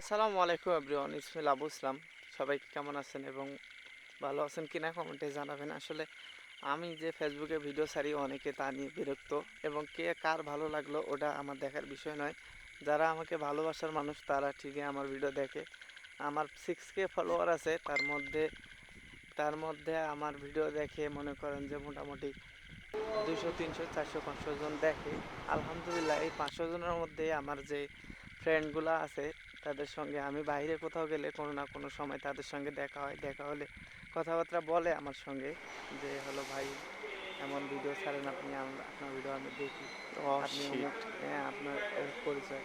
আসসালামু আলাইকুম এভরিওয়ান, ইসমিল আবু ইসলাম। সবাই কেমন আছেন এবং ভালো আছেন কিনা কমেন্টে জানাবেন। আসলে আমি যে ফেসবুকে ভিডিও ছাড়ি অনেকে তা নিয়ে বিরক্ত, এবং কে কার ভালো লাগলো ওটা আমার দেখার বিষয় নয়। যারা আমাকে ভালোবাসার মানুষ তারা ঠিকই আমার ভিডিও দেখে। আমার 6K ফলোয়ার আছে, তার মধ্যে আমার ভিডিও দেখে মনে করেন যে মোটামুটি 200 300 400 500 জন দেখে। আলহামদুলিল্লাহ, এই 500 জনের মধ্যে আমার যে ফ্রেন্ডগুলো আছে তাদের সঙ্গে আমি বাইরে কোথাও গেলে কোনো না কোনো সময় তাদের সঙ্গে দেখা হয়। দেখা হলে কথাবার্তা বলে আমার সঙ্গে যে হলো ভাই, এমন ভিডিও ছাড়েন আপনি, আপনার ভিডিও আমি দেখি, ও আপনি শিট। অমুক, হ্যাঁ আপনার পরিচয়।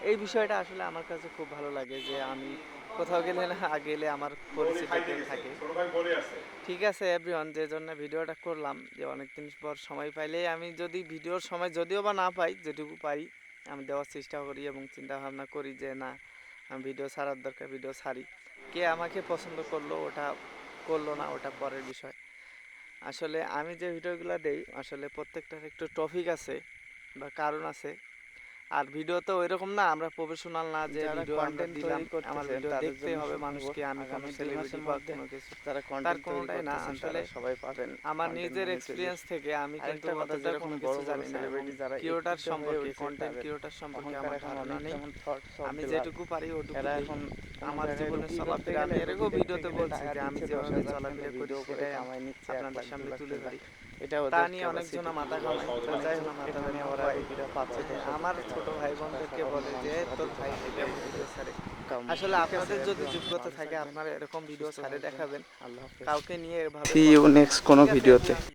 এই বিষয়টা আসলে আমার কাছে খুব ভালো লাগে যে আমি কোথাও গেলে না গেলে আমার পরিচিত কেউ থাকে। ঠিক আছে এভরিওয়ান, যে জন্য ভিডিওটা করলাম যে অনেকদিন পর সময় পাইলেই আমি যদি ভিডিওর সময় যদিও বা না পাই, যেটুকু পারি আমি দেওয়ার চেষ্টা করি এবং চিন্তা ভাবনা করি যে না, আমি ভিডিও ছাড়ার দরকার, ভিডিও ছাড়ি। কে আমাকে পছন্দ করলো ওটা করলো না ওটা পরের বিষয়। আসলে আমি যে ভিডিওগুলো দেই আসলে প্রত্যেকটার একটু টপিক আছে বা কারণ আছে। আর ভিডিও তো ওইরকম না, আমরা প্রফেশনাল না যে যারা ভিডিও আমরা কন্টেন্ট দিলাম তৈরি আমার করতেছেন ভিডিও তাদের দেখতেই জন্য হবে সুখবর, মানুষকে, আমি কোনো আগামী 2 সেলিব্রিটি মাসের বা মধ্যে কোনো কিছু, যারা তার কন্টেন্ট তৈরি কোনোটাই না। করতেছেন আসলে তারা সবাই পাবেন আমার কন্টেন্ট নিজের মনিটাইজেশন। এক্সপিরিয়েন্স থেকে আমি কিন্তু আরেকটা কথা, অতটা যেরকম কোনো বড় কিছু বড় জানি না, এবং সেলিব্রিটি যারা ক্রিয়েটার একটুতে হয়ে সম্পর্কে, উঠছে, কন্টেন্ট তাদের ক্রিয়েটার সম্পর্কে অহংকার আমার এখন ধারণা অনেক নেই। যেমন থটস অফ আমি দি লাভ। যেটুকু পারি ওটুকু এরা দিই। এখন কোনো আমার জায়গায় জীবনের রুগী ধরতে চলাফেরা গেলে আমি এর রুগী আগেও দেখতে ভিডিওতে গেলে বলছি টাকা যে আমি দিচ্ছে যেভাবে 10,000, কিন্তু চলাফেরা করি ভিডিও করে সেটাই কামাই নিচ্ছে 1 আপনাদের লাখ 2 সামনে লাখ তুলে 3 লাখ। ধরি। এটা তা ওদের নিয়ে অনেকজন ক্যাপাসিটি। মাথা ঘামায়, তো অনেক যাই হোক, মাথা এখানে ঘামানোর ওরা পরে রুগীরা 500 হ্যাঁ, 600 আমার টাকা ছোট নেয়, ভাই ছাড়া বোনদেরকে ছাড়া অন্য বলে যে মানুষেরা তোর দিতে ভাই না থেকে দিলে ভিডিও ওদের ছাড়ে। কাম্য। আসলে ঠিক আছে আপনাদের যদি এভরিওয়ান, যোগ্যতা ভালো থাকে থাকবেন, আপনারা এরকম ভিডিও সুস্থ ছাড়ে থাকবেন। দেখাবেন, আল্লাহ হাফেজ। কাউকে নিয়ে এভাবে সি ইউ কথা না। নেক্সট কোনো ঠিক আছে ভিডিওতে। এভরিওয়ান।